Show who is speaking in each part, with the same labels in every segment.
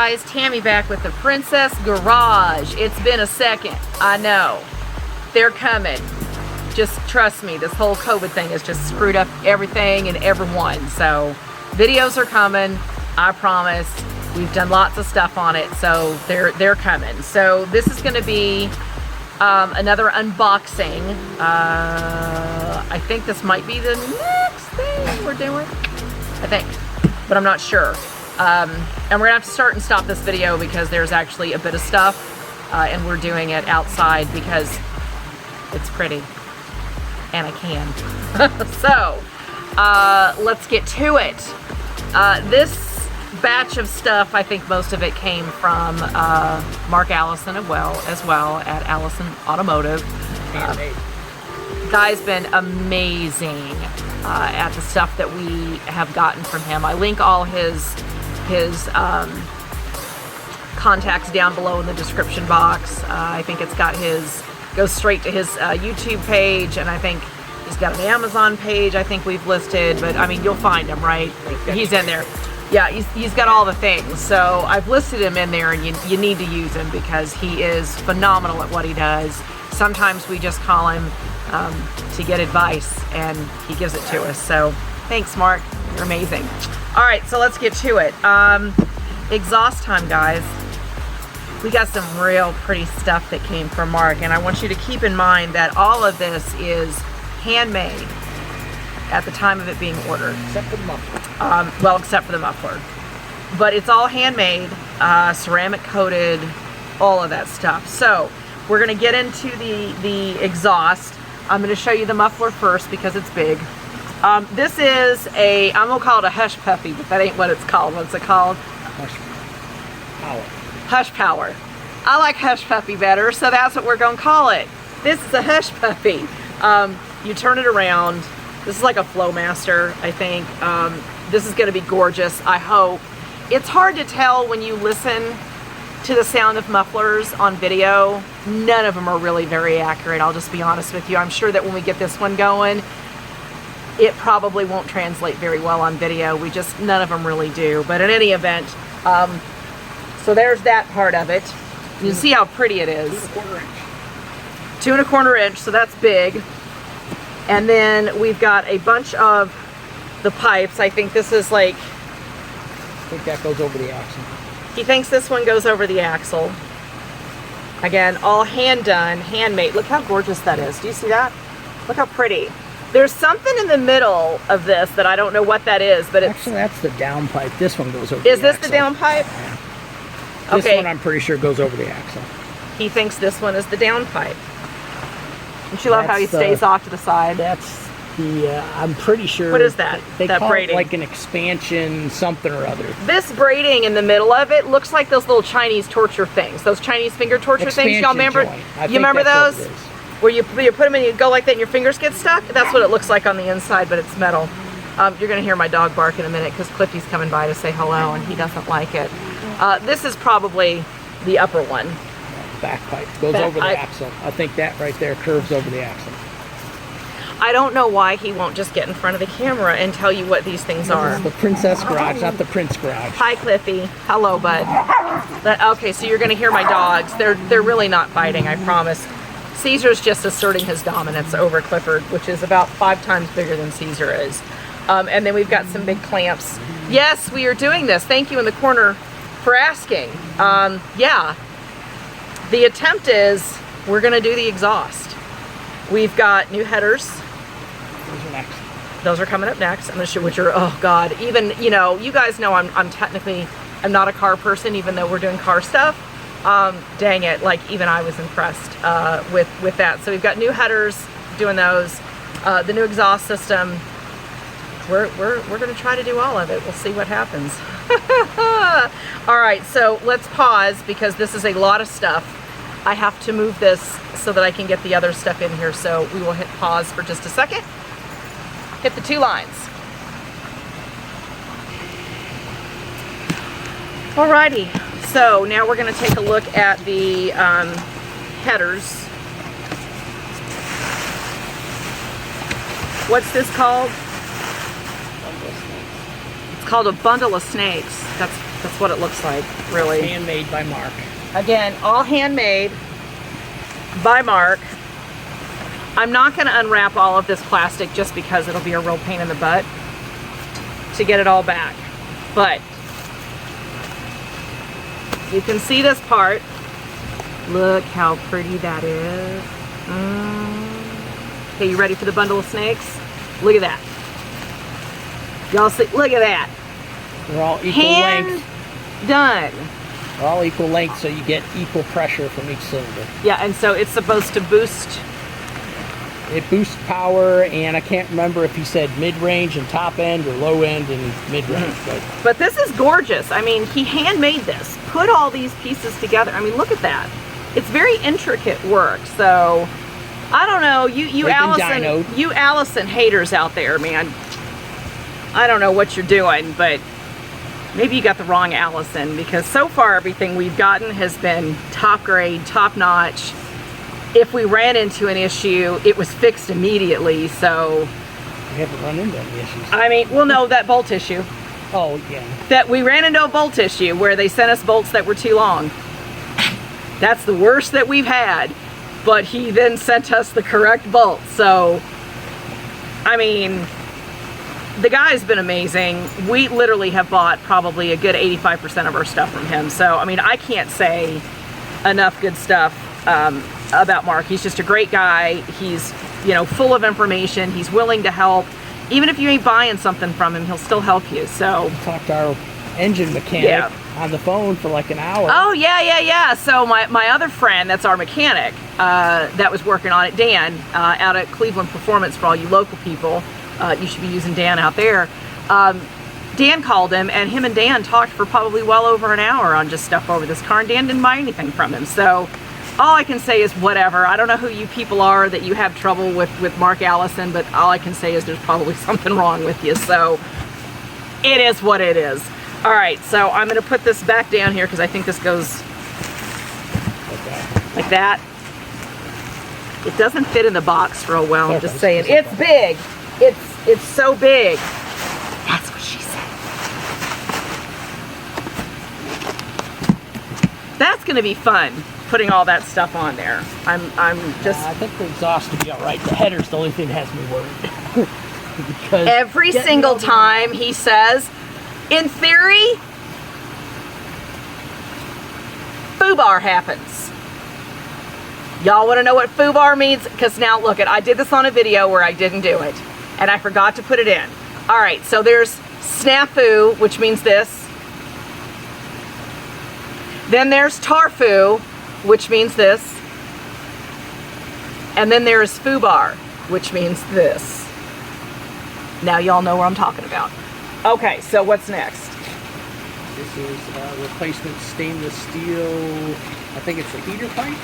Speaker 1: guys, Tammy back with the Princess Garage. It's been a second, I know. They're coming. Just trust me, this whole COVID thing has just screwed up everything and everyone. So videos are coming, I promise. We've done lots of stuff on it, so they're coming. So this is gonna be another unboxing. I think this might be the next thing we're doing, I think, but I'm not sure. And we're gonna have to start and stop this video because there's actually a bit of stuff, and we're doing it outside because it's pretty, and I can. So, let's get to it. This batch of stuff, I think most of it came from Mark Allison as well at Allison Automotive. Guy's been amazing at the stuff that we have gotten from him. I link all his contacts down below in the description box. I think it's got goes straight to his YouTube page, and I think he's got an Amazon page I think we've listed, but I mean, you'll find him, right? He's in there. Yeah, he's got all the things. So I've listed him in there, and you need to use him because he is phenomenal at what he does. Sometimes we just call him to get advice, and he gives it to us. So thanks, Mark. You're amazing. All right, so let's get to it. Exhaust time, guys. We got some real pretty stuff that came from Mark, and I want you to keep in mind that all of this is handmade at the time of it being ordered.
Speaker 2: Except for the muffler.
Speaker 1: Well, except for the muffler. But it's all handmade, ceramic coated, all of that stuff. So we're gonna get into the exhaust. I'm gonna show you the muffler first because it's big. This is I'm gonna call it a hush puppy, but that ain't what it's called. What's it called?
Speaker 2: Hush power.
Speaker 1: Hush power. I like hush puppy better, so that's what we're gonna call it. This is a hush puppy. You turn it around. This is like a Flowmaster, I think. This is gonna be gorgeous, I hope. It's hard to tell when you listen to the sound of mufflers on video. None of them are really very accurate, I'll just be honest with you. I'm sure that when we get this one going, it probably won't translate very well on video. None of them really do. But in any event, so there's that part of it. You can see how pretty it is.
Speaker 2: 2¼ inch.
Speaker 1: 2¼ inch, so that's big. And then we've got a bunch of the pipes. I think this is like...
Speaker 2: I think that goes over the axle.
Speaker 1: He thinks this one goes over the axle. Again, all hand done, handmade. Look how gorgeous that is. Do you see that? Look how pretty. There's something in the middle of this that I don't know what that is, but it's...
Speaker 2: Actually, that's the down pipe. This one goes over the axle.
Speaker 1: Is this the down pipe?
Speaker 2: Yeah.
Speaker 1: Okay.
Speaker 2: This one I'm pretty sure goes over the axle.
Speaker 1: He thinks this one is the down pipe. Don't you love how he stays off to the side?
Speaker 2: That's the, I'm pretty sure...
Speaker 1: What is that?
Speaker 2: They
Speaker 1: that
Speaker 2: call
Speaker 1: braiding?
Speaker 2: it like an expansion something or other.
Speaker 1: This braiding in the middle of it looks like those little Chinese torture things. Those Chinese finger torture things. Y'all remember? You remember those? Where you put them in, you go like that and your fingers get stuck? That's what it looks like on the inside, but it's metal. You're going to hear my dog bark in a minute because Cliffy's coming by to say hello and he doesn't like it. This is probably the upper one.
Speaker 2: Back pipe goes over the axle. I think that right there curves over the axle.
Speaker 1: I don't know why he won't just get in front of the camera and tell you what these things are.
Speaker 2: This is the Princess Garage, not the Prince Garage.
Speaker 1: Hi, Cliffy. Hello, bud. Okay, so you're going to hear my dogs. They're really not fighting, I promise. Caesar's just asserting his dominance over Clifford, which is about 5 times bigger than Caesar is. And then we've got some big clamps. Yes, we are doing this. Thank you in the corner for asking. Yeah. The attempt is we're going to do the exhaust. We've got new headers.
Speaker 2: Those are next.
Speaker 1: Those are coming up next. I'm going to show which are, oh God, even, you know, you guys know I'm not a car person, even though we're doing car stuff. Dang it, like even I was impressed with that. So we've got new headers, doing those. The new exhaust system. We're going to try to do all of it. We'll see what happens. All right, so let's pause because this is a lot of stuff. I have to move this so that I can get the other stuff in here. So we will hit pause for just a second. Hit the 2 lines. Alrighty, so now we're going to take a look at the headers. What's this called? It's called a bundle of snakes. That's That's what it looks like, really.
Speaker 2: Handmade by Mark.
Speaker 1: Again, all handmade by Mark. I'm not going to unwrap all of this plastic just because it'll be a real pain in the butt to get it all back. But you can see this part. Look how pretty that is. Okay, you ready for the bundle of snakes? Look at that. Y'all see, look at that.
Speaker 2: They're all equal length.
Speaker 1: Done.
Speaker 2: They're all equal length, so you get equal pressure from each cylinder.
Speaker 1: Yeah, and so it's supposed to boost.
Speaker 2: It boosts power, and I can't remember if he said mid-range and top end or low end and mid-range.
Speaker 1: But this is gorgeous. I mean, he handmade this. Put all these pieces together. I mean, look at that. It's very intricate work. So, I don't know. You Allison haters out there, man. I don't know what you're doing, but maybe you got the wrong Allison, because so far everything we've gotten has been top grade, top notch. If we ran into an issue, it was fixed immediately, so...
Speaker 2: We haven't run into any issues.
Speaker 1: I mean, well, no, that bolt issue.
Speaker 2: Oh, yeah.
Speaker 1: That we ran into a bolt issue where they sent us bolts that were too long. That's the worst that we've had, but he then sent us the correct bolt, so... I mean... The guy's been amazing. We literally have bought probably a good 85% of our stuff from him. So, I mean, I can't say enough good stuff about Mark. He's just a great guy. He's, you know, full of information. He's willing to help. Even if you ain't buying something from him, he'll still help you. So,
Speaker 2: we talked to our engine mechanic on the phone for like an hour.
Speaker 1: Oh, yeah. So my other friend, that's our mechanic, that was working on it, Dan, out at Cleveland Performance, for all you local people. You should be using Dan out there. Dan called him, and him and Dan talked for probably well over an hour on just stuff over this car, and Dan didn't buy anything from him. So all I can say is whatever. I don't know who you people are that you have trouble with Mark Allison, but all I can say is there's probably something wrong with you. So it is what it is. All right, so I'm going to put this back down here because I think this goes like that. It doesn't fit in the box real well, I'm just saying. It's big. It's so big. That's what she said. That's gonna be fun, putting all that stuff on there. I'm just.
Speaker 2: I think the exhaust will be all right. The header's the only thing that has me worried. Because
Speaker 1: every single time he says, in theory, foobar happens. Y'all want to know what foobar means? Because now look, I did this on a video where I didn't do it. And I forgot to put it in. All right, so there's snafu, which means this. Then there's tarfu, which means this. And then there's foobar, which means this. Now y'all know what I'm talking about. Okay, so what's next?
Speaker 2: This is replacement stainless steel, I think it's a heater pipe.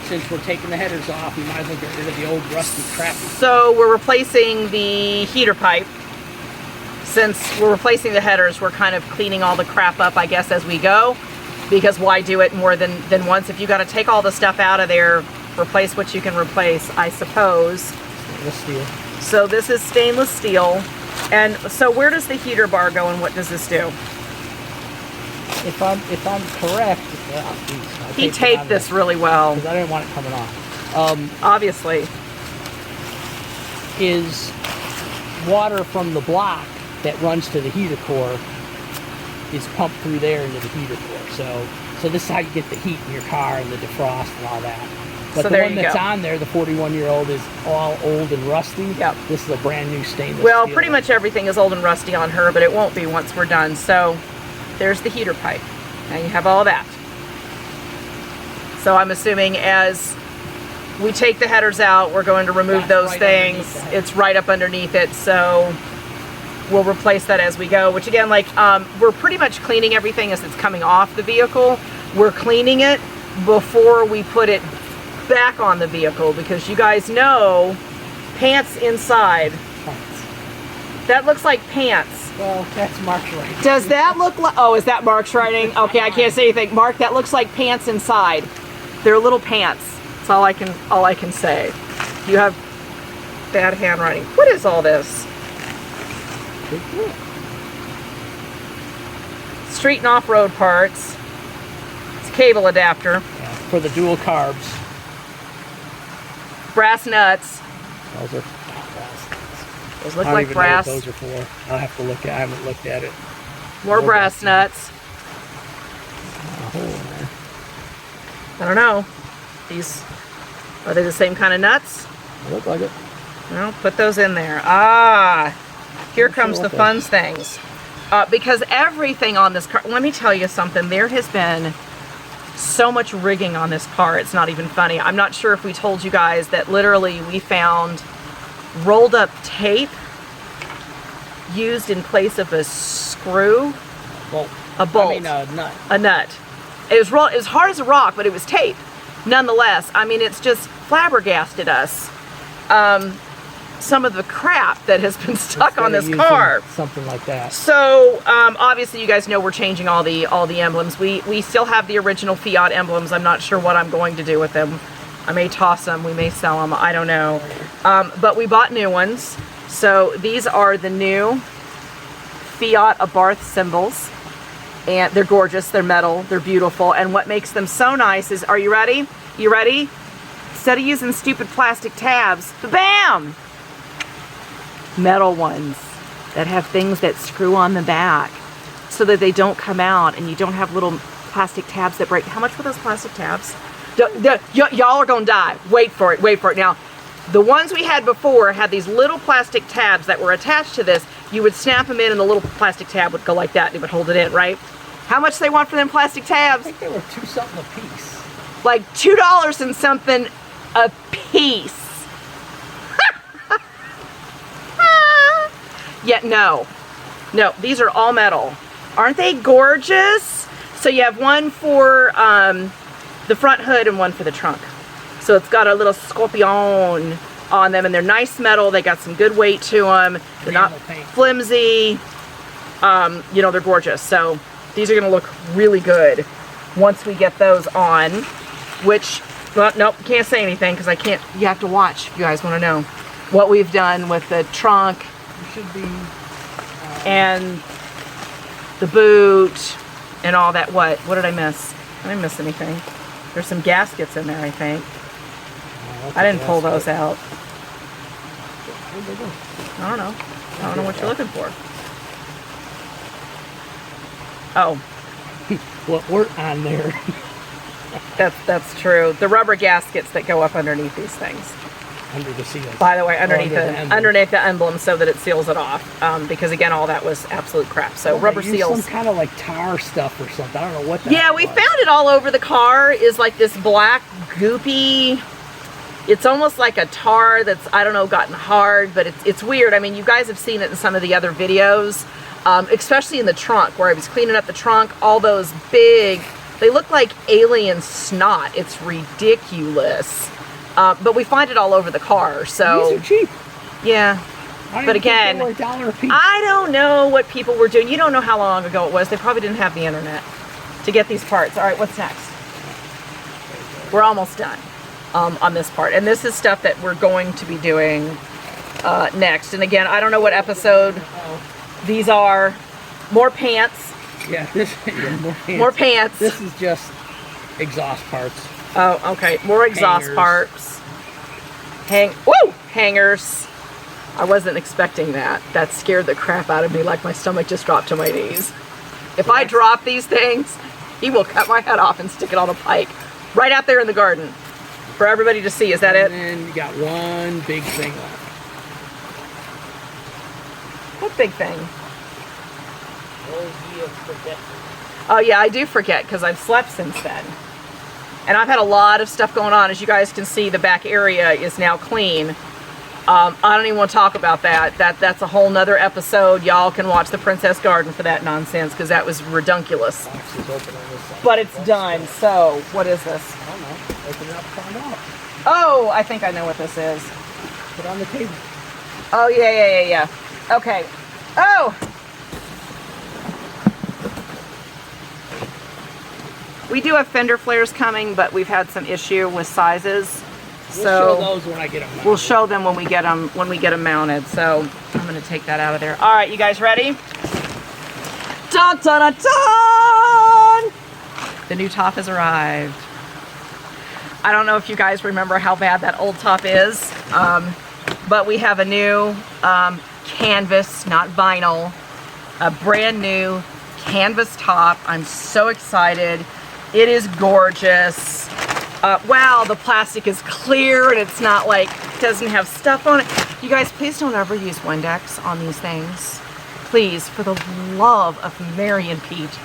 Speaker 2: Since we're taking the headers off, we might as well get rid of the old rusty crappy.
Speaker 1: So we're replacing the heater pipe. Since we're replacing the headers, we're kind of cleaning all the crap up, I guess, as we go. Because why do it more than once? If you got to take all the stuff out of there, replace what you can replace, I suppose.
Speaker 2: Stainless steel.
Speaker 1: So this is stainless steel. And so where does the heater bar go, and what does this do?
Speaker 2: If I'm correct,
Speaker 1: he taped this really well.
Speaker 2: Because I didn't want it coming off.
Speaker 1: Obviously.
Speaker 2: Is water from the block that runs to the heater core is pumped through there into the heater core. So this is how you get the heat in your car and the defrost and all that. But so the one that's on there, the 41-year-old, is all old and rusty.
Speaker 1: Yep.
Speaker 2: This is a brand new stainless
Speaker 1: steel.
Speaker 2: Well,
Speaker 1: pretty much everything is old and rusty on her, but it won't be once we're done. So there's the heater pipe. Now you have all that. So I'm assuming as we take the headers out, we're going to remove those things. It's right up underneath it. So we'll replace that as we go, which again, like, we're pretty much cleaning everything as it's coming off the vehicle. We're cleaning it before we put it back on the vehicle, because you guys know pants inside. That looks like pants.
Speaker 2: Well, that's Mark's writing.
Speaker 1: Does that look like, oh, is that Mark's writing? Okay, I can't say anything. Mark, that looks like pants inside. They're little pants. That's all I can say. You have bad handwriting. What is all this? street and off-road parts. It's a cable adapter.
Speaker 2: Yeah, for the dual carbs.
Speaker 1: Brass nuts.
Speaker 2: Those are brass nuts.
Speaker 1: Those look
Speaker 2: I don't
Speaker 1: like
Speaker 2: even
Speaker 1: brass.
Speaker 2: know what those are for. I'll have to look at. I haven't looked at it.
Speaker 1: More brass nuts.
Speaker 2: A hole in there.
Speaker 1: I don't know. These, are they the same kind of nuts?
Speaker 2: They look like it.
Speaker 1: Well, put those in there. Ah, here comes the fun things. Because everything on this car, let me tell you something, there has been so much rigging on this car, it's not even funny. I'm not sure if we told you guys that literally we found rolled up tape used in place of a screw.
Speaker 2: Bolt.
Speaker 1: A bolt.
Speaker 2: I mean a nut.
Speaker 1: A nut. It was hard as a rock, but it was tape. Nonetheless, I mean, it's just flabbergasted us. Some of the crap that has been stuck on this car.
Speaker 2: Something like that.
Speaker 1: So obviously, you guys know we're changing all the emblems. We still have the original Fiat emblems. I'm not sure what I'm going to do with them. I may toss them. We may sell them. I don't know. But we bought new ones. So these are the new Fiat Abarth cymbals. And they're gorgeous. They're metal. They're beautiful. And what makes them so nice is, are you ready? You ready? Instead of using stupid plastic tabs, bam! Metal ones that have things that screw on the back so that they don't come out and you don't have little plastic tabs that break. How much were those plastic tabs? Y'all are gonna die. Wait for it, wait for it. Now, the ones we had before had these little plastic tabs that were attached to this. You would snap them in and the little plastic tab would go like that and it would hold it in, right? How much they want for them plastic tabs?
Speaker 2: I think they were $2 something a piece.
Speaker 1: Like $2 and something a piece. Yet no, these are all metal. Aren't they gorgeous? So you have one for the front hood and one for the trunk. So it's got a little scorpion on them and they're nice metal. They got some good weight to them. They're not flimsy. You know, they're gorgeous. So these are gonna look really good once we get those on, which, well, nope, can't say anything because I can't, you have to watch if you guys wanna know what we've done with the trunk.
Speaker 2: Should be
Speaker 1: and the boot and all that. What did I miss? I didn't miss anything. There's some gaskets in there, I think. I didn't pull those out. I don't know. I don't know what you're looking for. Oh.
Speaker 2: What weren't on there.
Speaker 1: That's true. The rubber gaskets that go up underneath these things.
Speaker 2: Under the seal.
Speaker 1: By the way, underneath the emblem so that it seals it off. Because again, all that was absolute crap. So rubber seals.
Speaker 2: Some kind of like tar stuff or something. I don't know what that
Speaker 1: Yeah, we found it all over the car. Is like this black goopy. It's almost like a tar that's, I don't know, gotten hard, but it's weird. I mean, you guys have seen it in some of the other videos, especially in the trunk where I was cleaning up the trunk. All those big, they look like alien snot. It's ridiculous. But we find it all over the car, so.
Speaker 2: These are cheap.
Speaker 1: Yeah. But again,
Speaker 2: $1 a piece.
Speaker 1: I don't know what people were doing. You don't know how long ago it was. They probably didn't have the internet to get these parts. All right, what's next? We're almost done on this part. And this is stuff that we're going to be doing next. And again, I don't know what episode these are. More pants.
Speaker 2: Yeah, more pants.
Speaker 1: More pants.
Speaker 2: This is just exhaust parts.
Speaker 1: Oh, okay. More exhaust
Speaker 2: Hangers.
Speaker 1: parts. Hangers. I wasn't expecting that. That scared the crap out of me, like my stomach just dropped to my knees. If I drop these things, he will cut my head off and stick it on a pike right out there in the garden for everybody to see. Is that it?
Speaker 2: And then you got one big thing left.
Speaker 1: What big thing? Oh yeah, I do forget because I've slept since then. And I've had a lot of stuff going on. As you guys can see, the back area is now clean. I don't even want to talk about that. That's a whole nother episode. Y'all can watch the Princess Garden for that nonsense because that was redunculous.
Speaker 2: Box is open on this side.
Speaker 1: But it's done. So, what is this?
Speaker 2: I don't know. Open it up, find out.
Speaker 1: Oh, I think I know what this is.
Speaker 2: Put it on the table.
Speaker 1: Oh, yeah. Okay. Oh! We do have Fender Flares coming, but we've had some issue with sizes.
Speaker 2: We'll
Speaker 1: So
Speaker 2: show those when I get them mounted.
Speaker 1: we'll show them when we get them mounted. So I'm going to take that out of there. All right, you guys ready? Dun, dun, dun, dun! The new top has arrived. I don't know if you guys remember how bad that old top is, but we have a new canvas, not vinyl, a brand new canvas top. I'm so excited. It is gorgeous. Wow, the plastic is clear and it's not like, doesn't have stuff on it. You guys, please don't ever use Windex on these things. Please, for the love of Mary and Pete,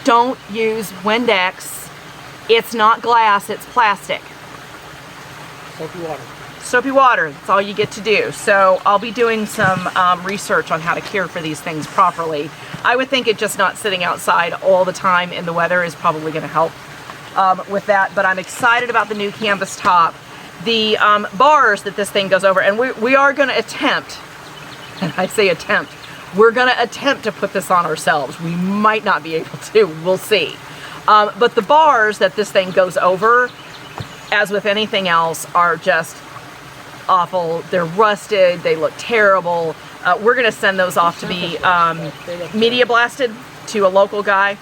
Speaker 1: don't use Windex. It's not glass, it's plastic.
Speaker 2: Soapy water.
Speaker 1: Soapy water, that's all you get to do. So I'll be doing some research on how to care for these things properly. I would think it just not sitting outside all the time in the weather is probably gonna help with that, but I'm excited about the new canvas top. The bars that this thing goes over, and we are gonna attempt, and I say attempt, we're gonna attempt to put this on ourselves. We might not be able to, we'll see. But the bars that this thing goes over, as with anything else, are just awful. They're rusted, they look terrible. We're gonna send those off to be media blasted to a local guy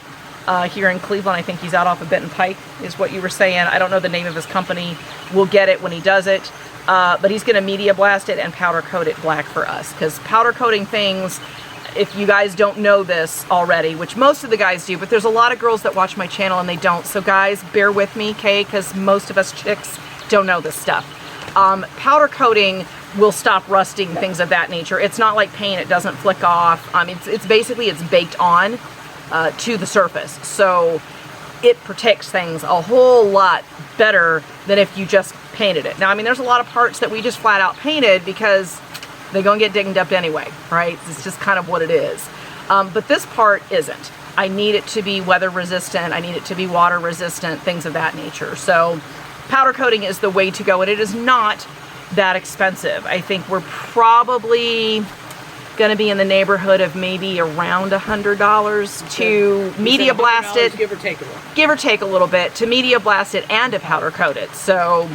Speaker 1: here in Cleveland. I think he's out off of Benton Pike, is what you were saying. I don't know the name of his company. We'll get it when he does it. But he's gonna media blast it and powder coat it black for us, because powder coating things, if you guys don't know this already, which most of the guys do, but there's a lot of girls that watch my channel and they don't. So guys, bear with me, okay? Because most of us chicks don't know this stuff. Powder coating will stop rusting, things of that nature. It's not like paint, it doesn't flick off. It's basically, it's baked on to the surface. So it protects things a whole lot better than if you just painted it. Now, there's a lot of parts that we just flat out painted because they're gonna get dinged up anyway, right? It's just kind of what it is. But this part isn't. I need it to be weather resistant, I need it to be water resistant, things of that nature. So powder coating is the way to go, and it is not that expensive. I think we're probably gonna be in the neighborhood of maybe around $100 to media blast it.
Speaker 2: Give or take a little.
Speaker 1: Give or take a little bit to media blast it and to powder coat it. So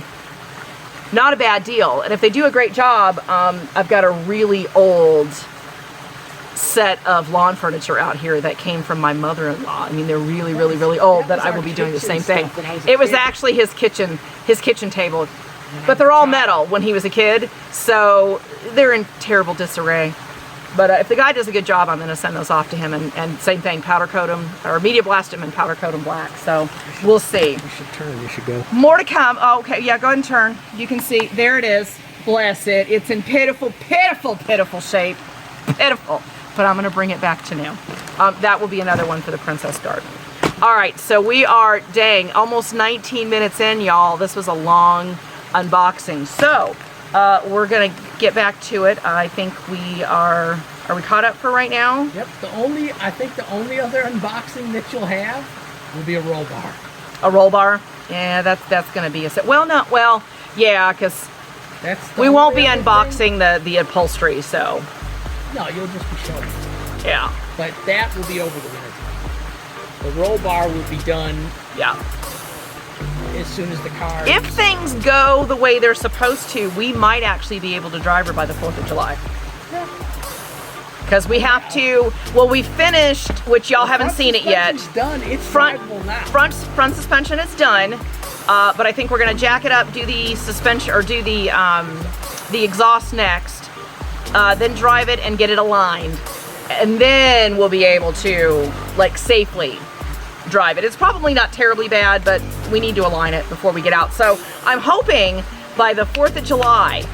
Speaker 1: not a bad deal. And if they do a great job, I've got a really old set of lawn furniture out here that came from my mother-in-law. They're really, really, really old, that I will be doing the same thing. It was actually his kitchen table, but they're all metal when he was a kid, so they're in terrible disarray. But if the guy does a good job, I'm going to send those off to him, and same thing, powder coat them, or media blast them and powder coat them black. So we'll see.
Speaker 2: You should turn, you should go.
Speaker 1: More to come. Oh, okay, yeah, go ahead and turn. You can see, there it is. Bless it. It's in pitiful, pitiful, pitiful shape. Pitiful. But I'm going to bring it back to new. That will be another one for the Princess Garden. All right, so we are, dang, almost 19 minutes in, y'all. This was a long unboxing. So we're going to get back to it. I think we are we caught up for right now?
Speaker 2: Yep, I think the only other unboxing that you'll have will be a roll bar.
Speaker 1: A roll bar? Yeah, that's going to be a set. Well, not, well, yeah, because we won't be unboxing the upholstery, so.
Speaker 2: No, you'll just be showing it.
Speaker 1: Yeah.
Speaker 2: But that will be over the winter time. The roll bar will be done. Yeah. As soon as the car.
Speaker 1: If things go the way they're supposed to, we might actually be able to drive her by the 4th of July. Yeah. Because we have to. Well, we finished, which y'all haven't seen it yet.
Speaker 2: Done. It's drivable now.
Speaker 1: Front suspension is done, but I think we're gonna jack it up, do the suspension, or do the exhaust next. Then drive it and get it aligned, and then we'll be able to safely drive it. It's probably not terribly bad, but we need to align it before we get out. So I'm hoping by the 4th of July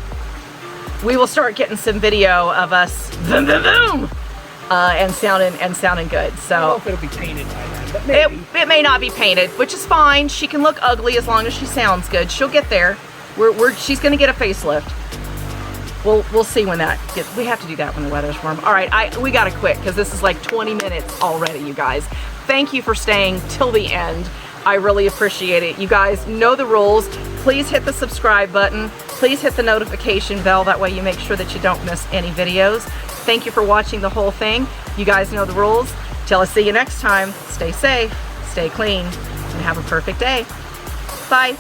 Speaker 1: we will start getting some video of us boom boom boom and sounding good. So
Speaker 2: I don't know if it'll be painted by then, but maybe.
Speaker 1: It may not be painted, which is fine. She can look ugly as long as she sounds good. She'll get there. She's gonna get a facelift. We'll see when that gets. We have to do that when the weather's warm. All right, we gotta quit because this is like 20 minutes already, you guys. Thank you for staying till the end. I really appreciate it. You guys know the rules. Please hit the subscribe button. Please hit the notification bell. That way you make sure that you don't miss any videos. Thank you for watching the whole thing. You guys know the rules. Till I see you next time, stay safe, stay clean, and have a perfect day. Bye.